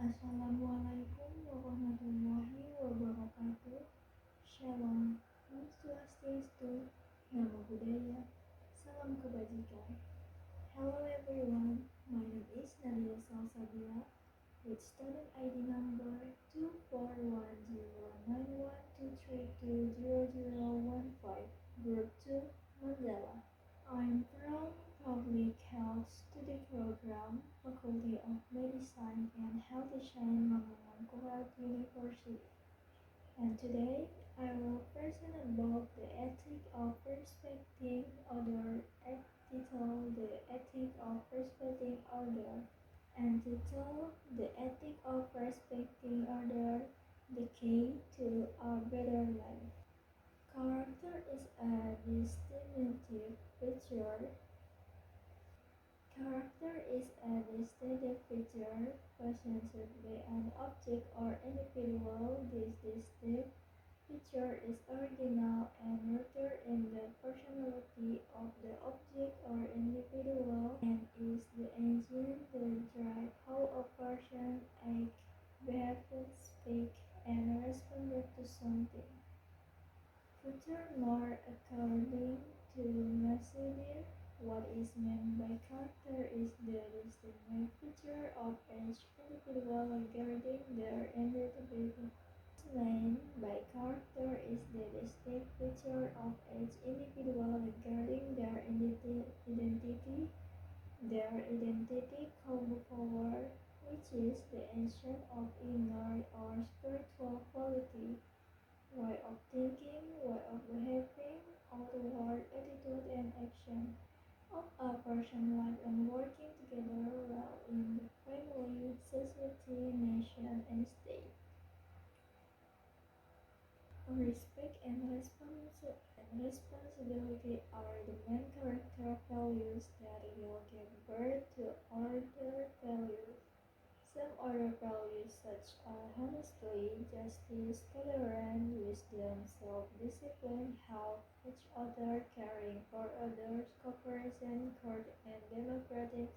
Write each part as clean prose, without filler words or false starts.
Assalamualaikum warahmatullahi wabarakatuh. Shalom, Om Swastiastu, Namo Buddhaya, Salam Kebajikan. Hello everyone, my name is Nadia Salsabila with student ID number 2410912320015, Group 2, Mandala. I'm from Public Health Study Program, Faculty of Medicine and Health Science, Mangkurat University. And today, I will present about the ethic of respecting other, title the ethic of respecting other, and title the ethic of respecting other, the key to a better life. Character is a distinctive feature. Character is a distinctive feature presented by an object or individual. This distinct feature is original and rooted in the personality of the object or individual and is the engine that drives how a person acts, behaves, speaks, and responds to something. Furthermore, according to Mercedes, what is meant by character is the distinctive feature of each individual regarding their individuality. Meant by character is the distinct feature of each individual regarding their identity called power, which is the essence of inner or spiritual quality, way of thinking, way of behaving, outward attitude and action of a person life and working together well in the family, society, nation, and state. Respect and responsibility are the main character values that will give birth to other values. Some other values such as honesty, justice, tolerance, wisdom, self-discipline, help each other, caring for others, cooperation, courage, and democratic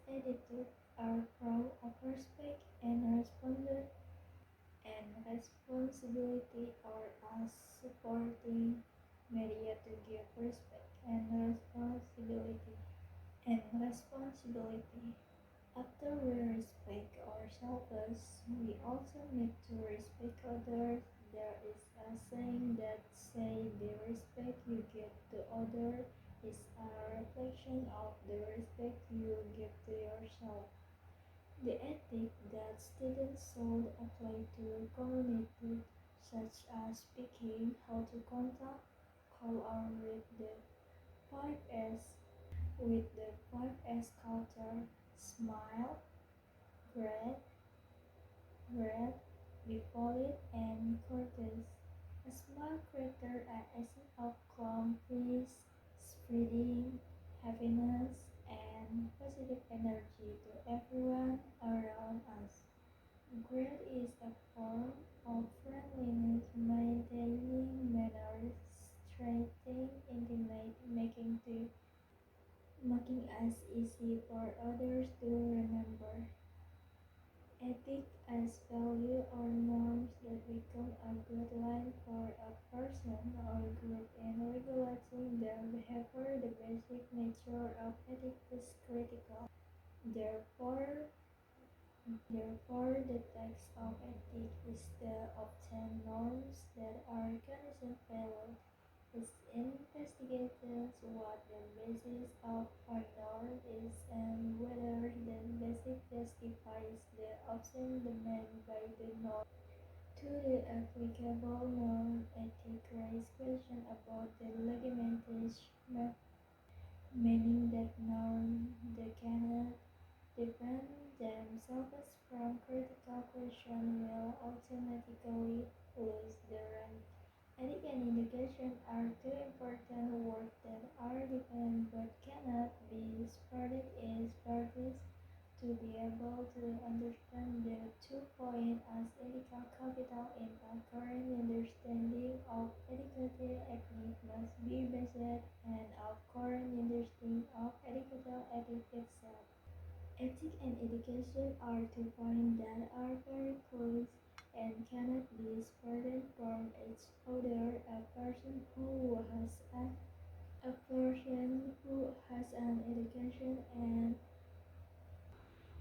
attitude are proud of respect and responsibility are as supporting media to give respect and responsibility. After we respect ourselves, we also need to respect others. There is a saying that say the respect you give to others is a reflection of the respect you give to yourself. The ethic that students should apply to community, such as speaking, how to contact, call out five S with the 5S culture, smile, greet, be polite, and courteous. A smile creates an essence of calm, peace, spreading happiness and positive energy to everyone around us. Greet is a form of friendliness, maintaining manners, strengthening intimate, making us easy for others to remember. Ethics as value or norms that become a guideline for a person or group in regulating their behavior. The basic nature of ethics is critical. Therefore, the text of ethics is the obtained norms that are conditioned value. It investigates what the basis of a norm is and whether the basis justifies the option demanded by the norm. To the applicable norm, ethics raises questions about the legitimation, meaning that norms that cannot defend themselves from critical questions will automatically lose their rank. Ethics and education are two important words that are different but cannot be separated as parties. To be able to understand the 2 points as ethical capital in a current understanding of educative ethics must be based on a current understanding of educational ethics itself. Ethics and education are two points that are very close and cannot be separated from each other. A person who has an education and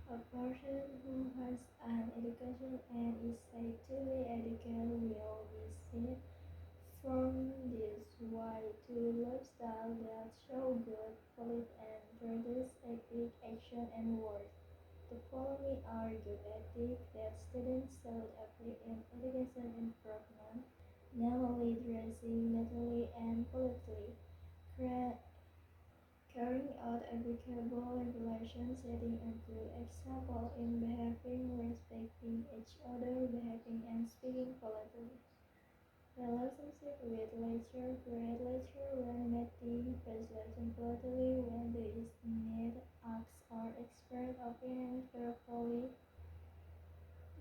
a person who has an education and is said to be educated will be seen from this way to lifestyle that show good belief and practice ethic, action and words. The following are good ethics that students should apply in education improvement, namely dressing neatly and politely, carrying out applicable regulations, setting a good example in behaving, respecting each other, behaving and speaking politely. Relationship with leisure, create leisure when meeting, persuasion politely when there is need, ask or express opinion carefully,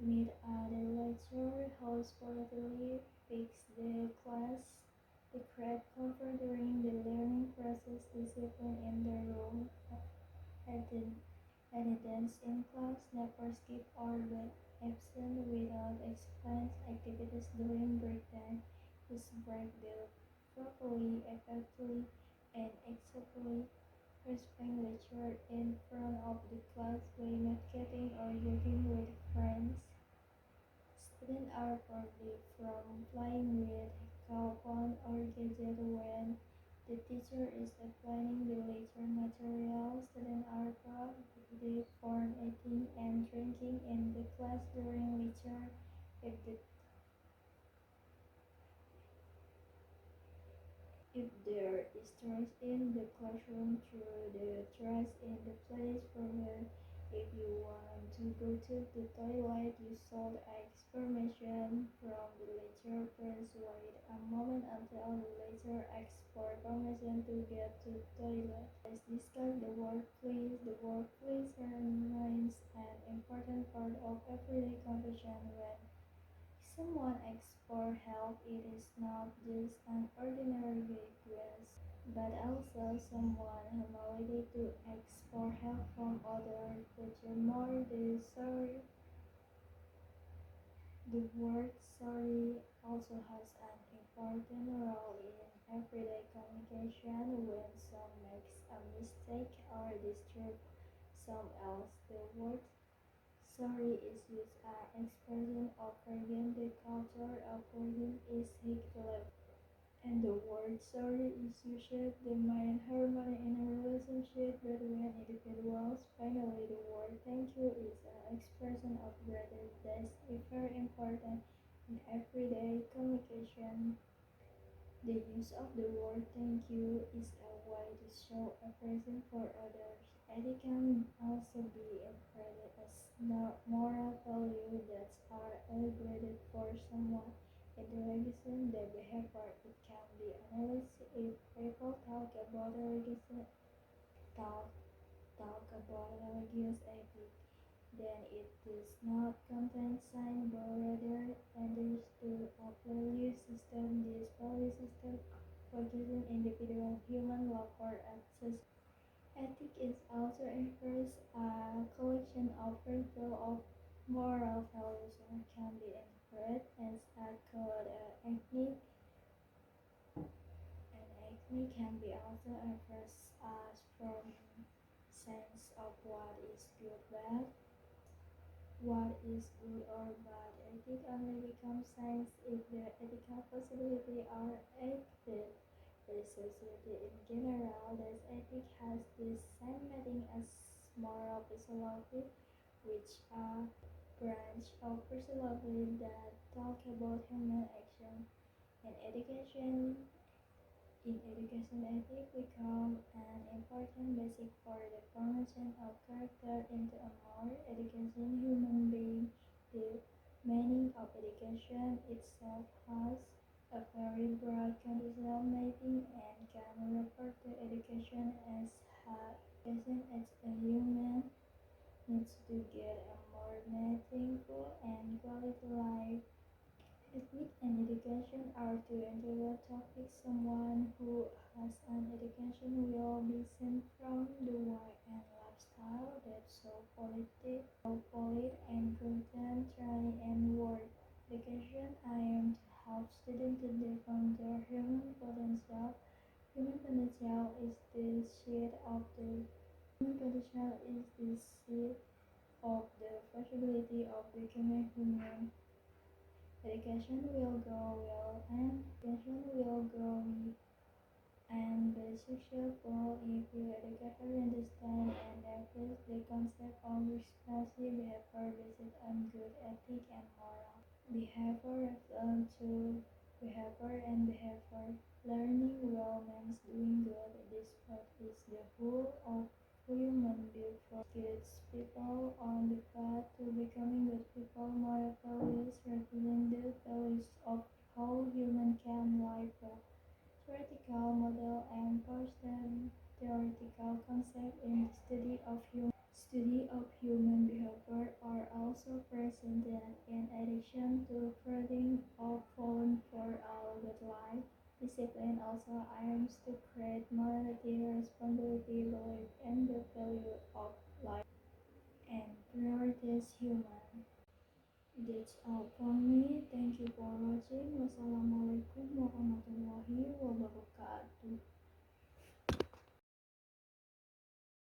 meet at the lecture, host politely, fix the class, create comfort during the learning process, discipline in the room, attend, attendance in class, never skip or get absent without explains activities during break time, use break the properly, effectively, and acceptably, respect lecture in front of the class by not getting or joking with friends. Students are forbidden from playing with cell phone or gadget when the teacher is explaining the lecture material. Students are prohibited from eating and drinking in the class during lecture. If the If there is trash in the classroom, throw the trash in the place provided. If you want to go to the toilet, you should ask permission from the lecturer. Please wait a moment until the lecturer asks for permission to get to the toilet. Let's discuss the workplace. The workplace remains an important part of everyday conversation when someone asks for help. It is not just an ordinary request, but also someone humility to ask for help from others. Furthermore, the word sorry also has an important role in everyday communication. When someone makes a mistake or disturbs someone else, the word sorry is used as expression of forgiveness. The culture of forgiveness is high, and the word sorry is used to maintain harmony in a relationship between individuals. Finally, the word thank you is an expression of gratitude that is very important in everyday communication. The use of the word thank you is a way to show appreciation for others. It can also be interpreted as moral values that are elevated for someone. In the religion, the behavior it can be analyzed if people talk, talk about religious ethics, then it does not contain sign but rather tenders to a value system. This value system focuses individual human welfare and society. Ethic is also refers a collection of principles of moral values and can be interpreted as a code. Ethnic can be also expressed as from sense of what is good or bad. Ethic only becomes science if the ethical possibilities are acted. The society in general, this ethic has the same meaning as moral philosophy, which are branch of philosophy that talk about human action. In education, ethics become an important basic for the formation of character into a more educated human being. The meaning of education itself has a very broad conceptual meaning and can refer to education as a human needs to get a more meaningful and quality life. Ethics and education are two integral topics. Someone who has an education will be seen from the way and lifestyle style that's so polite and contemporary and word. Education aims to help students to develop their human potential. Human potential is the seed of the human potential is the seed of the possibility of becoming human. Education will grow and be successful if you educators understand and approach the concept of responsible behavior based on good ethic and moral. Behavior refers to behavior and behavior. Learning well means doing good. This path is the whole of human behavior. Keeps people on the path to becoming good people. Moral values represent the values of how humans can live well. Theoretical model and person theoretical concept in the study of human behavior are also presented in addition to proving of falling for a good life. Discipline also aims to create morality, responsibility, belief in the value of life, and prioritize human. That's all from me. Thank you for watching. Wassalamualaikum warahmatullahi wabarakatuh.